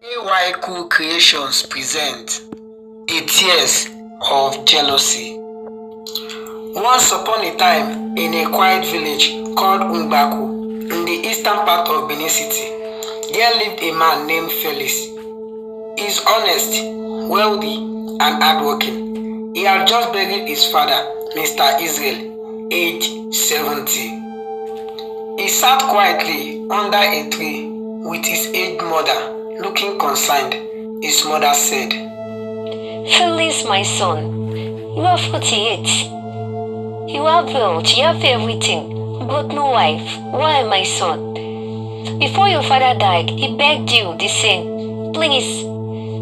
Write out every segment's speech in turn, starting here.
AYCOOL Creations present A Tears of Jealousy. Once upon a time, in a quiet village called Umbaku, in the eastern part of Benin City, there lived a man named Felix. He is honest, wealthy, and hardworking. He had just buried his father, Mr. Israel, aged 70. He sat quietly under a tree with his aged mother. Looking concerned, his mother said, "Felix, my son, you are 48. You have wealth, you have everything, but no wife. Why, my son? Before your father died, he begged you, the saying, please,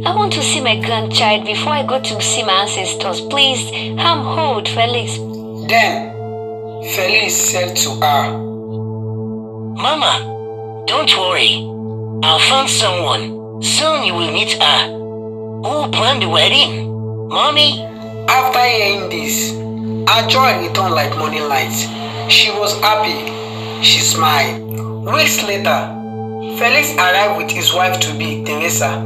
I want to see my grandchild before I go to see my ancestors. Please, I'm old, Felix." Then, Felix said to her, "Mama, don't worry. I'll find someone. Soon you will meet her. Who will plan the wedding? Mommy?" After hearing this, her joy returned like morning light. She was happy. She smiled. Weeks later, Felix arrived with his wife-to-be, Teresa,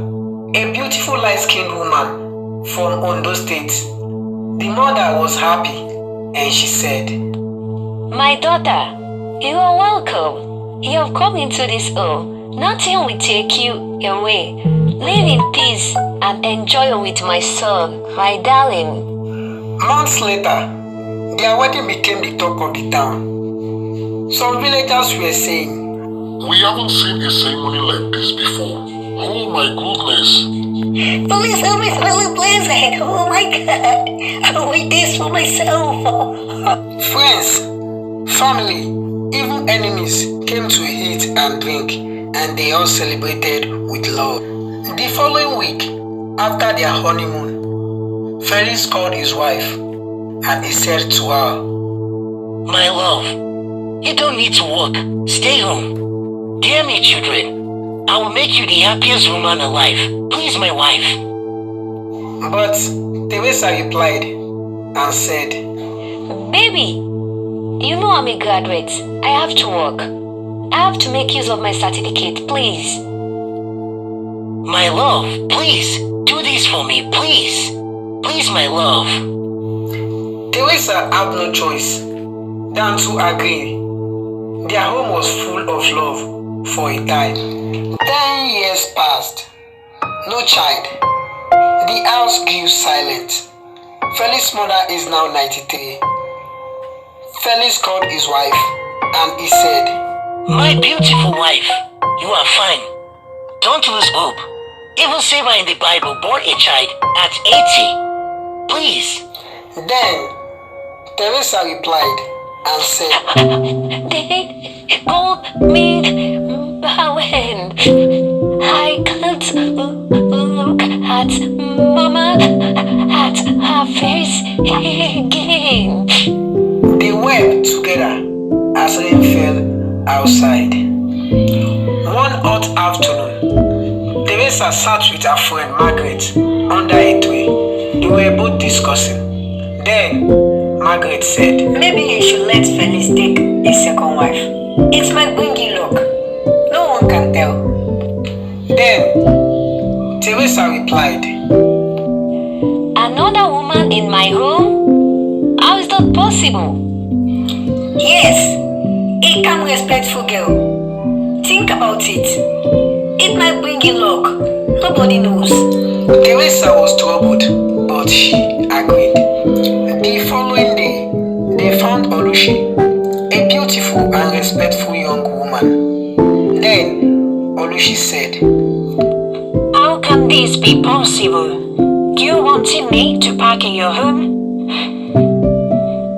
a beautiful light-skinned woman from Ondo State. The mother was happy and she said, "My daughter, you are welcome. You have come into this home. Nothing will take you away. Live in peace and enjoy with my son, my darling." Months later, their wedding became the talk of the town. Some villagers were saying, "We haven't seen a ceremony like this before. Oh my goodness. Please help me really blessed. Oh my God. I wait this for myself. Friends, family, even enemies came to eat and drink, and they all celebrated with love. The following week, after their honeymoon, Felix called his wife and he said to her, "My love, you don't need to work. Stay home. Dear me, children, I will make you the happiest woman alive. Please, my wife." But Teresa replied and said, "Baby, you know I'm a graduate. I have to work. I have to make use of my certificate, please." "My love, please, do this for me, please. Please, my love." Teresa had no choice than to agree. Their home was full of love for a time. 10 years passed. No child. The house grew silent. Felix's mother is now 93. Felix called his wife and he said, "My beautiful wife, you are fine. Don't lose hope. Even Sarah in the Bible bore a child at 80. Please." Then Teresa replied and said, They call me Bowen. I can't look at Mama at her face again. They wept together as rain fell outside. One hot afternoon, Teresa sat with her friend Margaret under a tree. They were both discussing. Then Margaret said, "Maybe you should let Felix take a second wife. It might bring you luck. No one can tell." Then Teresa replied, Another woman in my home? How is that possible? Yes, a calm, respectful girl. Think about it. It might bring you luck. Nobody knows. Teresa was troubled, but she agreed. The following day, they found Olushi, a beautiful and respectful young woman. Then Olushi said, How can this be possible? Do you want me to park in your home?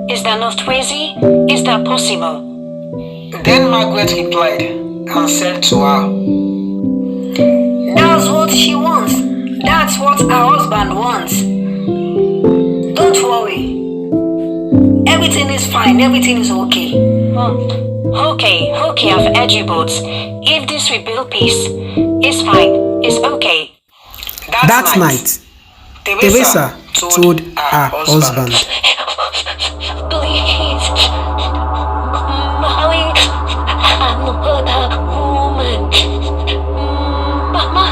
Is that not crazy? Is that possible? Then Margaret replied and said to her, That's what she wants. That's what her husband wants. Don't worry. Everything is fine. Everything is okay. Okay, I've heard you both. If this will build peace, it's fine. It's okay. That night, Teresa told her husband, Please, marry another woman. Mama,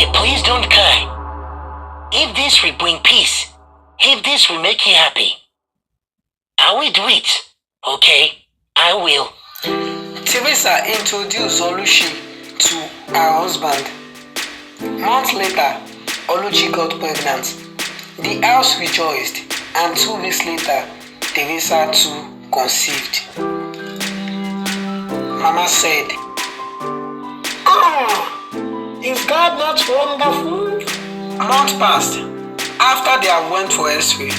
Okay, please don't cry. If this will bring peace, if this will make you happy, I will do it. Okay, I will. Teresa introduced Oluchi to her husband. Months later, Oluchi got pregnant. The house rejoiced, and 2 weeks later, Teresa too conceived. Mama said, Ah, is God not wonderful? months passed. After they had went for X-ray,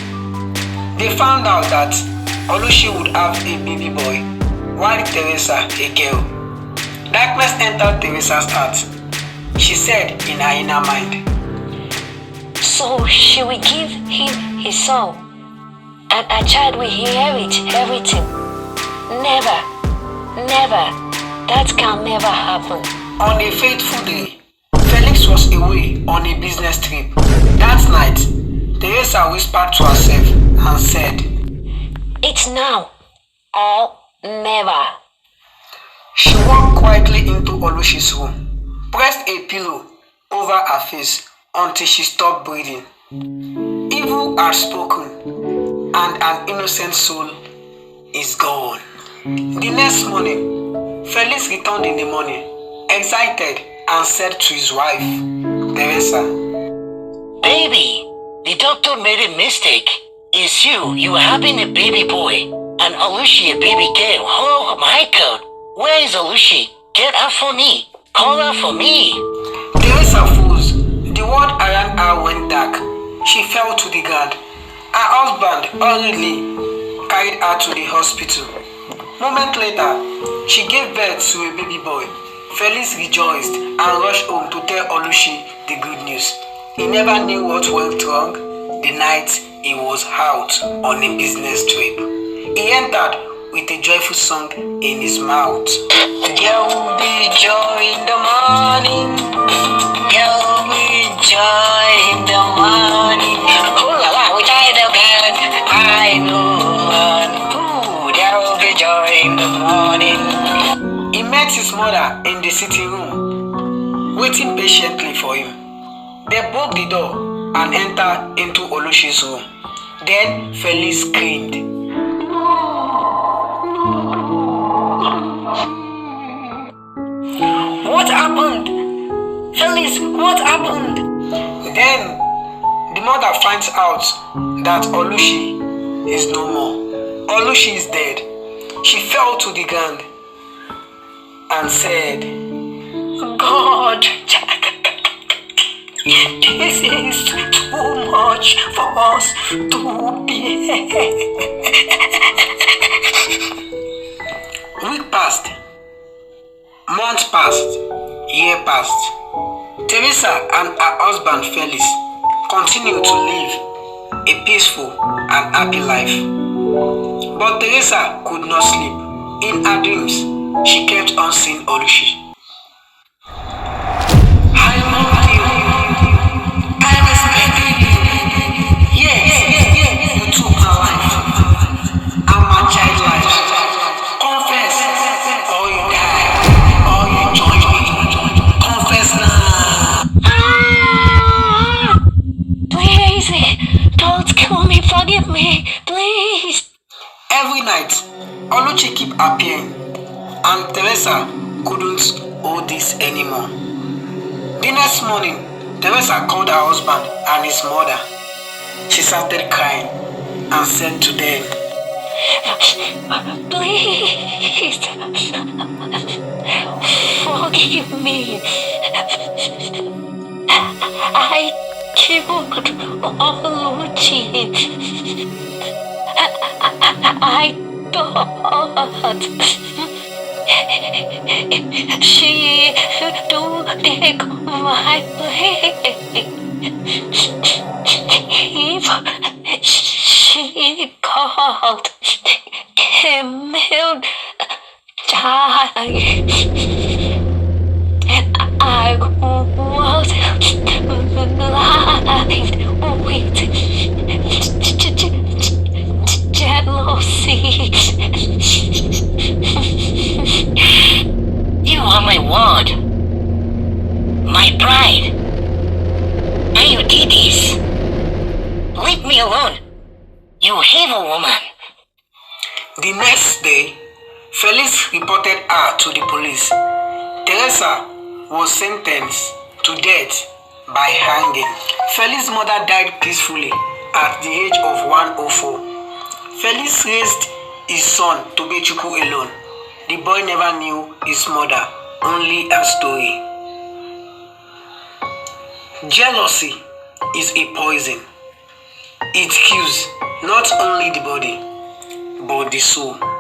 they found out that Oluchi would have a baby boy, while Teresa a girl. Darkness entered Teresa's heart. She said in her inner mind, So she will give him his son, and a child will inherit everything. Never, never. That can never happen. on a fateful day, Felix was away on a business trip. That night, Teresa whispered to herself and said, It's now or never. She walked quietly into Oluchi's room, pressed a pillow over her face until she stopped breathing. Evil has spoken, and an innocent soul is gone. The next morning, Felix returned in the morning, excited, and said to his wife, Teresa, Baby, the doctor made a mistake. It's you. You are having a baby boy. And Oluchi a baby girl. Oh my God. Where is Oluchi? Get her for me. Call her for me. Teresa froze. The world around her went dark. She fell to the ground. Her husband hurriedly carried her to the hospital. Moment later, she gave birth to a baby boy. Felix rejoiced and rushed home to tell Oluchi the good news. He never knew what went wrong the night he was out on a business trip. He entered with a joyful song in his mouth. There will be joy in the morning. There will be joy in the morning. Oh la la, which I don't get. I know, man. Ooh, there will be joy in the morning. He met his mother in the sitting room, waiting patiently for him. They broke the door and entered into Oluchi's room. Then Felix screamed. What happened? Felix, what happened? Then the mother finds out that Oluchi is no more. Oluchi is dead. She fell to the ground and said, God, this is too much for us to bear. Week passed, months passed, year passed. Teresa and her husband Felix continued to live a peaceful and happy life. But Teresa could not sleep. In her dreams, she kept on seeing Oluchi. I love you. I respect you. Yes, you took my life and my child's life. Confess, or you die, or you join me. Confess now. Please, don't kill me. Forgive me, please. Every night, Oluchi kept appearing, and Teresa couldn't hold this anymore. The next morning, Teresa called her husband and his mother. She started crying and said to them, Please, forgive me. I killed Oluchi. I thought she do take my place. If she called a male child, I was blind with jealousy. You are my word, my pride, Felice reported her to the police. Teresa was sentenced to death by hanging. Felice's mother died peacefully at the age of 104. Felice raised his son Tobechukwu alone. The boy never knew his mother, only her story. Jealousy is a poison. It kills not only the body, but the soul.